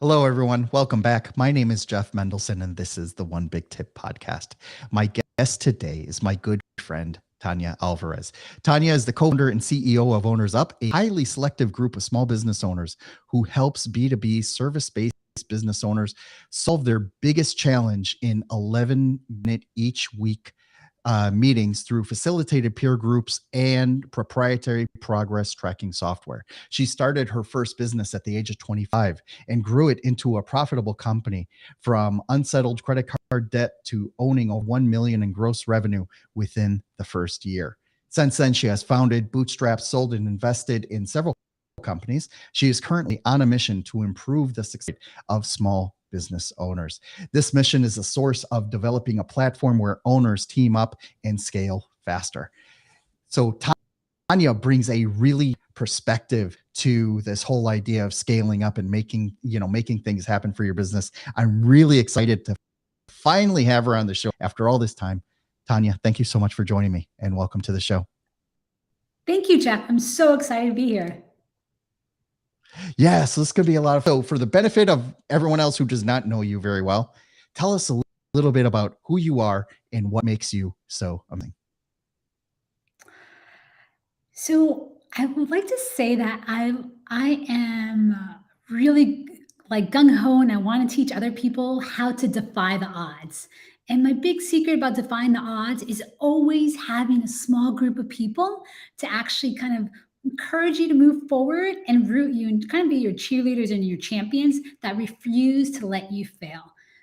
Hello, everyone. Welcome back. My name is Jeff Mendelson, and this is the One Big Tip podcast. My guest today is my good friend, Tanya Alvarez. Tanya is the co-founder and CEO of OwnersUP, a highly selective group of small business owners who helps B2B service-based business owners solve their biggest challenge in 11-minute each week meetings through facilitated peer groups and proprietary progress tracking software. She started her first business at the age of 25 and grew it into a profitable company, from unsettled credit card debt to owning a 1 million in gross revenue within the first year. Since then, she has founded, bootstrapped, sold, and invested in several companies. She is currently on a mission to improve the success of small business owners. This mission is a source of developing a platform where owners team up and scale faster. So Tanya brings a really perspective to this whole idea of scaling up and making things happen for your business. I'm really excited to finally have her on the show after all this time. Tanya, thank you so much for joining me, and welcome to the show. Thank you, Jeff. I'm so excited to be here. Yeah, so this could be a lot of. So, for the benefit of everyone else who does not know you very well, tell us a little bit about who you are and what makes you so amazing. So I would like to say that I am really like gung ho, and I want to teach other people how to defy the odds. And my big secret about defying the odds is always having a small group of people to actually kind of encourage you to move forward and root you and kind of be your cheerleaders and your champions that refuse to let you fail.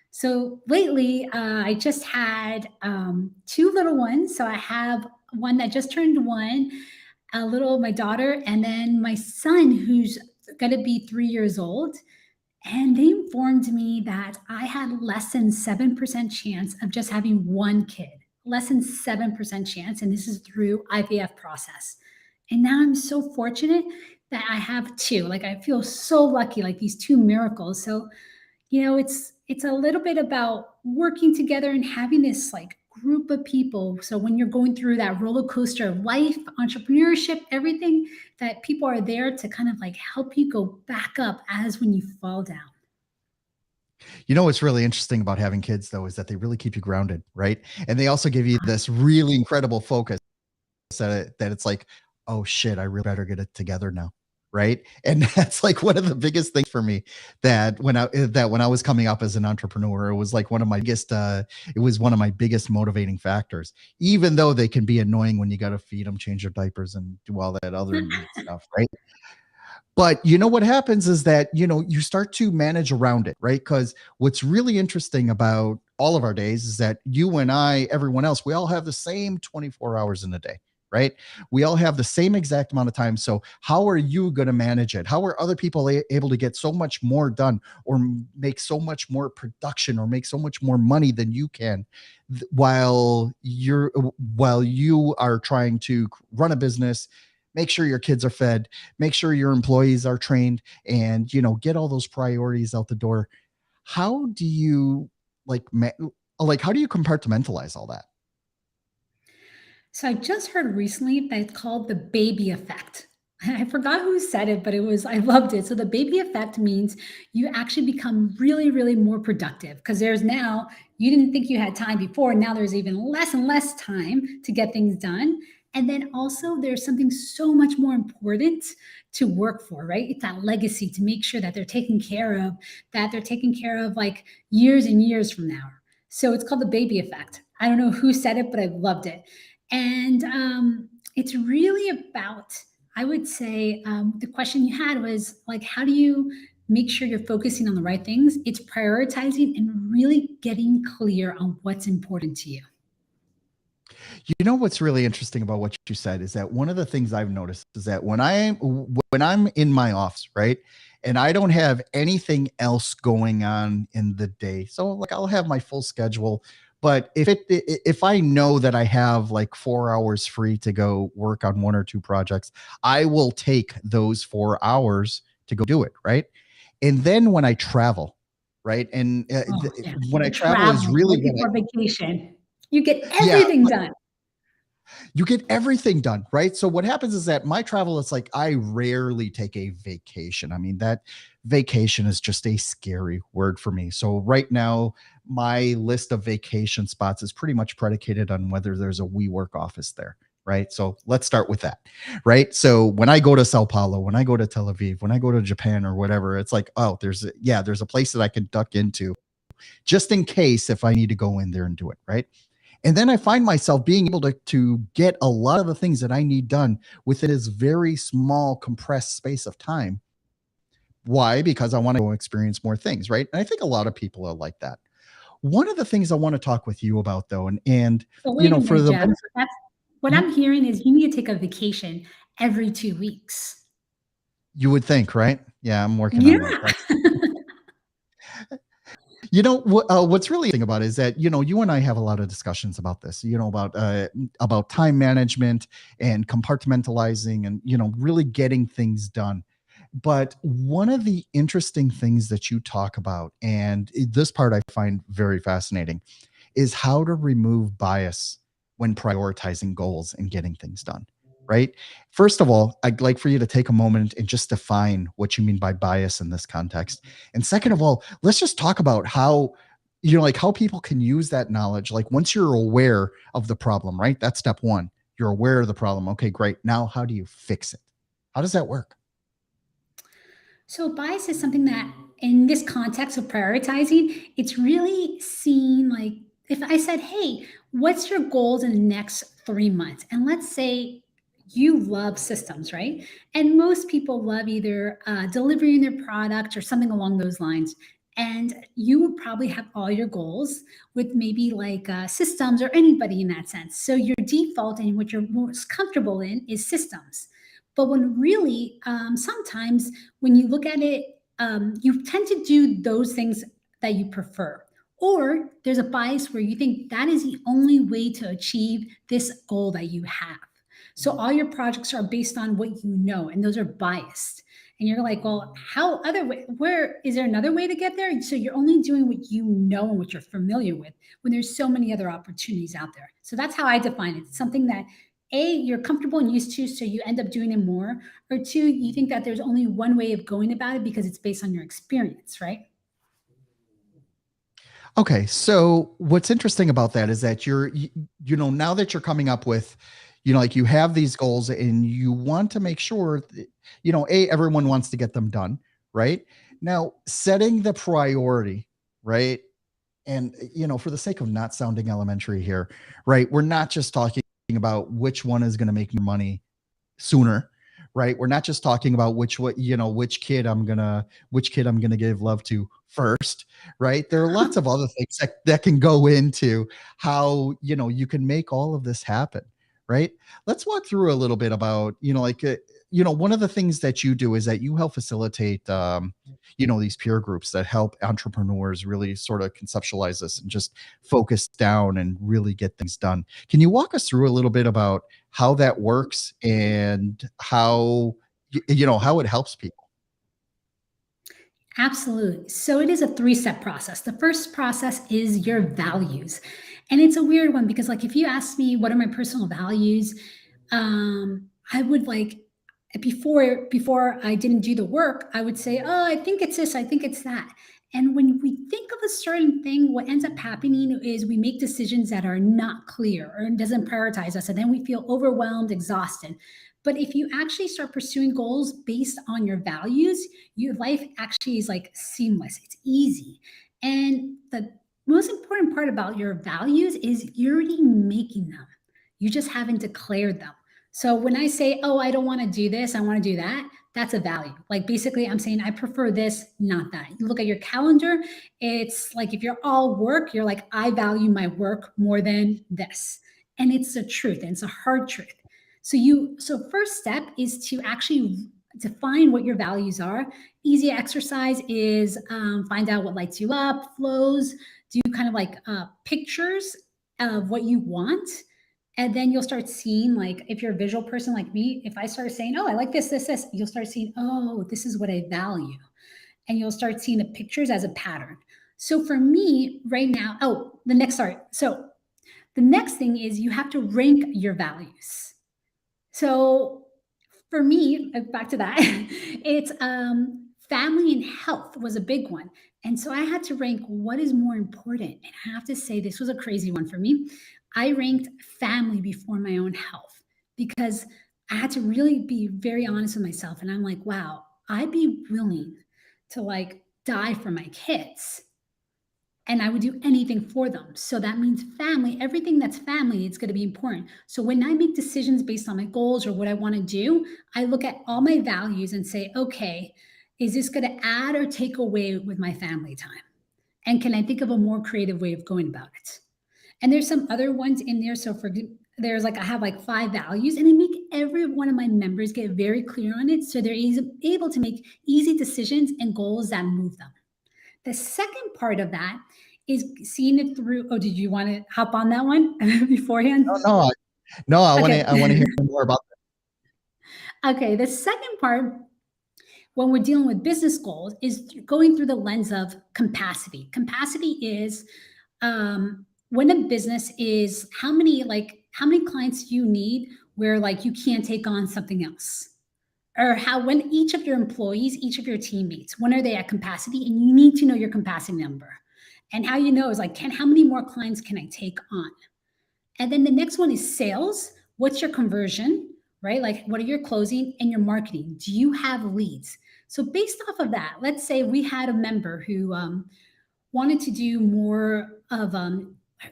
So lately, I just had two little ones. So I have one that just turned one, my daughter, and then my son, who's going to be 3 years old. And they informed me that I had less than 7% chance of just having one kid, less than 7% chance. And this is through IVF process. And now I'm so fortunate that I have two. Like, I feel so lucky, like these two miracles. So, it's a little bit about working together and having this like group of people. So when you're going through that roller coaster of life, entrepreneurship, everything, that people are there to kind of like help you go back up as when you fall down. You know what's really interesting about having kids, though, is that they really keep you grounded, right? And they also give you this really incredible focus that it's like, oh shit, I really better get it together now, right? And that's like one of the biggest things for me, that when I was coming up as an entrepreneur, it was like one of my biggest motivating factors. Even though they can be annoying when you got to feed them, change their diapers, and do all that other neat stuff, right? But you know what happens is that, you start to manage around it, right? Because what's really interesting about all of our days is that you and I, everyone else, we all have the same 24 hours in a day, right? We all have the same exact amount of time. So how are you going to manage it? How are other people able to get so much more done, or make so much more production, or make so much more money than you can, while you are trying to run a business, make sure your kids are fed, make sure your employees are trained, and get all those priorities out the door. How do you how do you compartmentalize all that? So I just heard recently that it's called the baby effect. I forgot who said it, but I loved it. So the baby effect means you actually become really, really more productive because you didn't think you had time before. Now there's even less and less time to get things done. And then also there's something so much more important to work for, right? It's that legacy to make sure that they're taken care of like years and years from now. So it's called the baby effect. I don't know who said it, but I loved it. And it's really about, I would say, the question you had was like, how do you make sure you're focusing on the right things? It's prioritizing and really getting clear on what's important to you. You know what's really interesting about what you said is that one of the things I've noticed is that when I'm in my office, right, and I don't have anything else going on in the day, so like I'll have my full schedule. But if I know that I have like 4 hours free to go work on one or two projects, I will take those 4 hours to go do it, right? And then when I travel, right, and Oh, yeah. when I travel is Traveling really right when before vacation, you get yeah, everything done. You get everything done, right? So what happens is that my travel, it's like I rarely take a vacation. I mean, that vacation is just a scary word for me. So right now, my list of vacation spots is pretty much predicated on whether there's a WeWork office there. Right. So let's start with that. Right. So when I go to Sao Paulo, when I go to Tel Aviv, when I go to Japan or whatever, it's like, oh, there's a place that I can duck into just in case if I need to go in there and do it. Right. And then I find myself being able to get a lot of the things that I need done within this very small, compressed space of time. Why? Because I want to go experience more things, right? And I think a lot of people are like that. One of the things I want to talk with you about, though, and But wait a for minute, the Jeff. benefit, That's what Mhm. I'm hearing is you need to take a vacation every 2 weeks. You would think, right? Yeah, I'm working on that. Yeah. That's what's really interesting about it is that you and I have a lot of discussions about this. About time management and compartmentalizing, and really getting things done. But one of the interesting things that you talk about, and this part I find very fascinating, is how to remove bias when prioritizing goals and getting things done. Right. First of all, I'd like for you to take a moment and just define what you mean by bias in this context. And second of all, let's just talk about how, like how people can use that knowledge. Like once you're aware of the problem, right? That's step one. You're aware of the problem. Okay, great. Now, how do you fix it? How does that work? So bias is something that in this context of prioritizing, it's really seen like if I said, hey, what's your goals in the next 3 months? And let's say you love systems, right? And most people love either delivering their product or something along those lines. And you would probably have all your goals with maybe like systems or anybody in that sense. So your default and what you're most comfortable in is systems. But when really, sometimes when you look at it, you tend to do those things that you prefer. Or there's a bias where you think that is the only way to achieve this goal that you have. So all your projects are based on what you know, and those are biased. And you're like, well, how other way? Where is there another way to get there? So you're only doing what you know and what you're familiar with when there's so many other opportunities out there. So that's how I define it. It's something that you're comfortable and used to, so you end up doing it more, or two, you think that there's only one way of going about it because it's based on your experience, right? Okay, so what's interesting about that is that now that you're coming up with, like you have these goals and you want to make sure that, everyone wants to get them done, right? Now, setting the priority, right? And, for the sake of not sounding elementary here, right? We're not just talking about which one is going to make more money sooner, right? We're not just talking about which kid I'm gonna give love to first, right? There are lots of other things that can go into how you can make all of this happen, right? Let's walk through a little bit about one of the things that you do is that you help facilitate these peer groups that help entrepreneurs really sort of conceptualize this and just focus down and really get things done. Can you walk us through a little bit about how that works and how how it helps people? Absolutely. So it is a three-step process. The first process is your values. And it's a weird one because like if you ask me what are my personal values, I would like before I didn't do the work, I would say, "Oh, I think it's this, I think it's that." And when we think of a certain thing, what ends up happening is we make decisions that are not clear or doesn't prioritize us and then we feel overwhelmed, exhausted. But if you actually start pursuing goals based on your values, your life actually is like seamless. It's easy. And the most important part about your values is you're already making them. You just haven't declared them. So when I say, oh, I don't want to do this, I want to do that, that's a value. Like basically, I'm saying I prefer this, not that. You look at your calendar, it's like if you're all work, you're like, I value my work more than this. And it's the truth, and it's a hard truth. So first step is to actually define what your values are. Easy exercise is find out what lights you up, flows, do kind of like pictures of what you want. And then you'll start seeing, like, if you're a visual person like me, if I start saying, oh, I like this, you'll start seeing, oh, this is what I value. And you'll start seeing the pictures as a pattern. So for me right now, oh, the next, sorry. So The next thing is you have to rank your values. So for me, back to that, it's family and health was a big one. And so I had to rank what is more important. And I have to say, this was a crazy one for me. I ranked family before my own health because I had to really be very honest with myself. And I'm like, wow, I'd be willing to like die for my kids and I would do anything for them. So that means family, everything that's family, it's going to be important. So when I make decisions based on my goals or what I want to do, I look at all my values and say, okay, is this going to add or take away with my family time? And can I think of a more creative way of going about it? And there's some other ones in there. So for there's like I have like 5 values, and I make every one of my members get very clear on it, so they're able to make easy decisions and goals that move them. The second part of that is seeing it through. Oh, did you want to hop on that one No, beforehand? no, no. Okay. I want to hear more about Okay. The second part, when we're dealing with business goals, is going through the lens of capacity. Capacity is when a business is how many clients you need where like you can't take on something else, or how when each of your employees, each of your teammates, when are they at capacity, and you need to know your capacity number. And how you know is like, how many more clients can I take on? And then the next one is sales. What's your conversion, right? Like, what are your closing and your marketing? Do you have leads? So, based off of that, let's say we had a member who wanted to do more of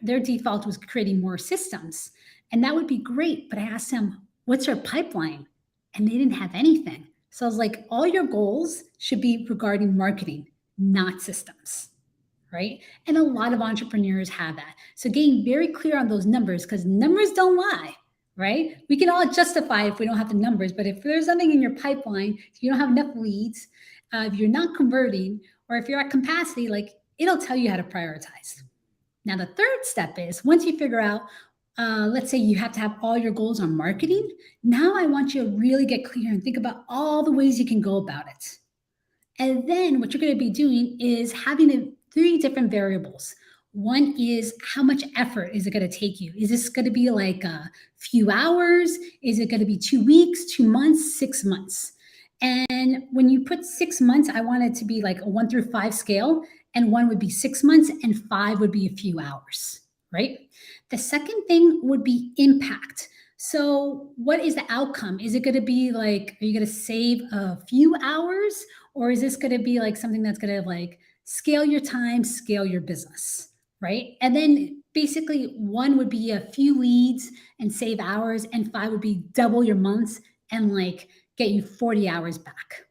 their default was creating more systems. And that would be great. But I asked them, what's your pipeline? And they didn't have anything. So I was like, all your goals should be regarding marketing, not systems, right? And a lot of entrepreneurs have that. So getting very clear on those numbers, because numbers don't lie, right? We can all justify if we don't have the numbers, but if there's something in your pipeline, if you don't have enough leads, if you're not converting, or if you're at capacity, like it'll tell you how to prioritize. Now, the third step is once you figure out, let's say you have to have all your goals on marketing. Now I want you to really get clear and think about all the ways you can go about it. And then what you're going to be doing is having 3 different variables. One is how much effort is it going to take you? Is this going to be like a few hours? Is it going to be 2 weeks, 2 months, 6 months? And when you put 6 months, I want it to be like a 1 through 5 scale, and 1 would be 6 months, and 5 would be a few hours, right? The second thing would be impact. So, what is the outcome? Is it going to be like, are you going to save a few hours, or is this going to be like something that's going to like scale your time, scale your business, right? And then basically, 1 would be a few leads and save hours, and 5 would be double your months and like get you 40 hours back.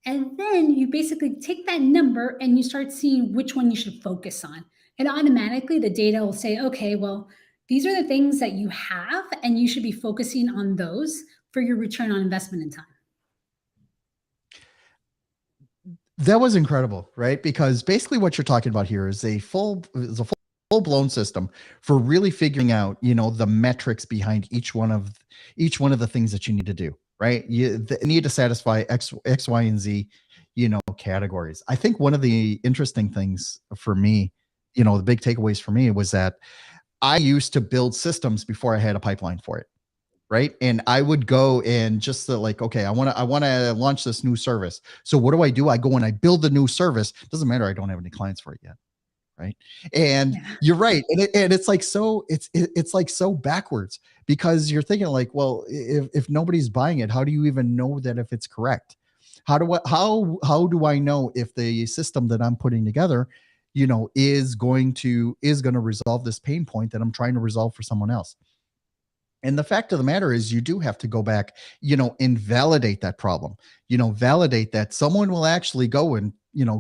And then you basically take that number and you start seeing which one you should focus on. And automatically the data will say, okay, well, these are the things that you have, and you should be focusing on those for your return on investment in time. that. Was incredible, right? Because basically what you're talking about here is a full blown system for really figuring out, the metrics behind each one of the things that you need to do, right? You need to satisfy X, Y, and Z, categories. I think one of the interesting things for me, the big takeaways for me was that I used to build systems before I had a pipeline for it. Right. And I would go and just like, okay, I want to launch this new service. So what do? I go and I build the new service. Doesn't matter. I don't have any clients for it yet. Right. And Yeah. you're right. And it's like, it's like so backwards, because you're thinking like, well, if nobody's buying it, how do you even know that if it's correct? How do I know if the system that I'm putting together, is going to resolve this pain point that I'm trying to resolve for someone else? And the fact of the matter is, you do have to go back, and validate that problem, validate that someone will actually go and,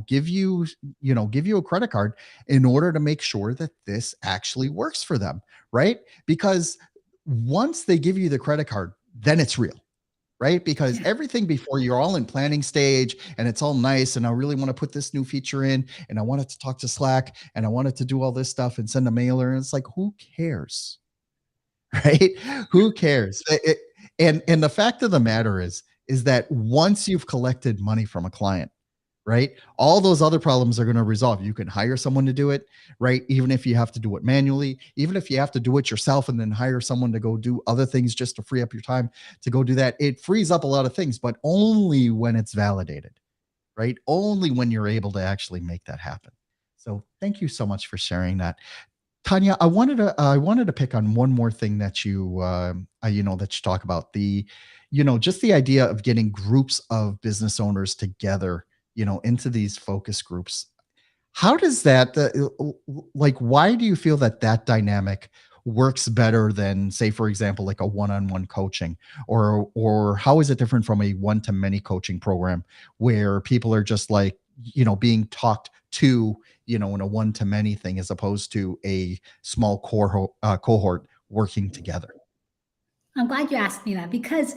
give you a credit card in order to make sure that this actually works for them. Right. Because once they give you the credit card, then it's real. Right. Because Yeah. everything before, you're all in planning stage and it's all nice. And I really want to put this new feature in, and I want it to talk to Slack, and I want it to do all this stuff and send a mailer. And it's like, who cares? Right? Who cares? And the fact of the matter is that once you've collected money from a client, right? All those other problems are going to resolve. You can hire someone to do it, right? Even if you have to do it manually, even if you have to do it yourself and then hire someone to go do other things just to free up your time to go do that. It frees up a lot of things, but only when it's validated, right? Only when you're able to actually make that happen. So thank you so much for sharing that. Tanya, I wanted to pick on one more thing that that you talk about, the just the idea of getting groups of business owners together, into these focus groups. How does that like why do you feel that that dynamic works better than, say, for example, like a one-on-one coaching, or how is it different from a one-to-many coaching program where people are just like, being talked to, in a one-to-many thing as opposed to a small cohort working together? I'm glad you asked me that because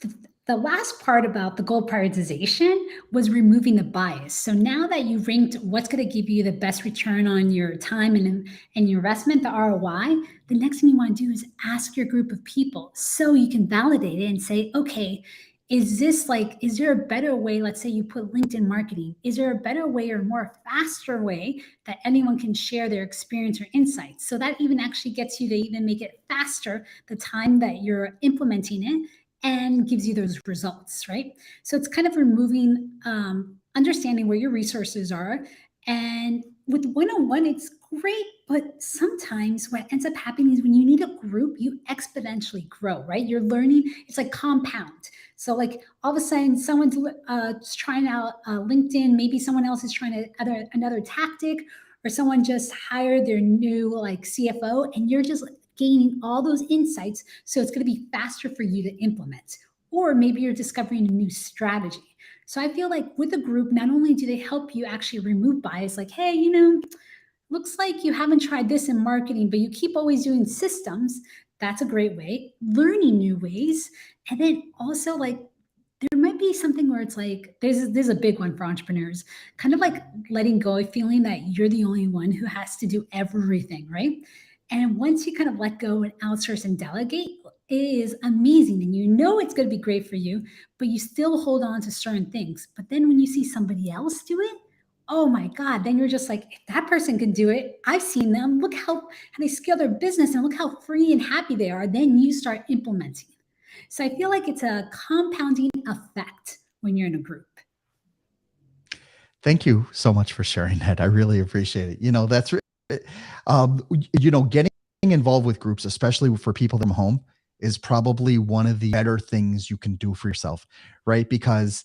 the, the last part about the goal prioritization was removing the bias. So now that you ranked what's going to give you the best return on your time and your investment, the ROI, the next thing you want to do is ask your group of people so you can validate it and say, okay, is there a better way? Let's say you put LinkedIn marketing. Is there a better way or more faster way that anyone can share their experience or insights? So that even actually gets you to even make it faster the time that you're implementing it and gives you those results, right? So it's kind of removing, understanding where your resources are. And with one on one, it's great. But sometimes what ends up happening is when you need a group, you exponentially grow, right? You're learning, it's like compound. So, like all of a sudden, someone's trying out LinkedIn, maybe someone else is trying another tactic, or someone just hired their new like CFO, and you're just gaining all those insights. So it's going to be faster for you to implement. Or maybe you're discovering a new strategy. So I feel like with a group, not only do they help you actually remove bias, like, hey, looks like you haven't tried this in marketing, but you keep always doing systems. That's a great way. Learning new ways. And then also, like, there might be something where it's like there's a big one for entrepreneurs, kind of like letting go of feeling that you're the only one who has to do everything, right? And once you kind of let go and outsource and delegate, it is amazing. And you know it's going to be great for you, but you still hold on to certain things. But then when you see somebody else do it, oh my God, then you're just like, if that person can do it, I've seen them. Look how they scale their business and look how free and happy they are. Then you start implementing. So I feel like it's a compounding effect when you're in a group. Thank you so much for sharing that. I really appreciate it. Getting involved with groups, especially for people from home, is probably one of the better things you can do for yourself, right? Because,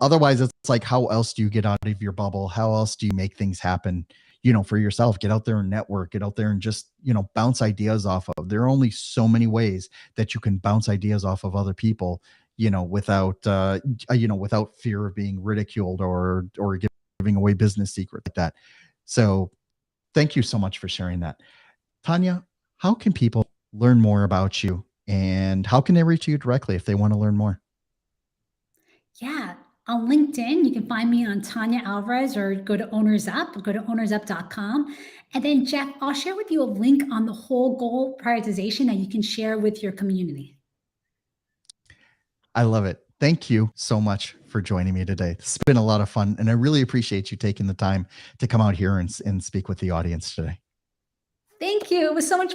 otherwise it's like, how else do you get out of your bubble? How else do you make things happen, for yourself? Get out there and network, get out there and just, bounce ideas off of. There are only so many ways that you can bounce ideas off of other people, without fear of being ridiculed or giving away business secrets like that. So thank you so much for sharing that. Tanya, how can people learn more about you, and how can they reach you directly if they want to learn more? Yeah. On LinkedIn, you can find me on Tanya Alvarez or go to OwnersUP, go to ownersup.com. And then, Jeff, I'll share with you a link on the whole goal prioritization that you can share with your community. I love it. Thank you so much for joining me today. It's been a lot of fun, and I really appreciate you taking the time to come out here and speak with the audience today. Thank you. It was so much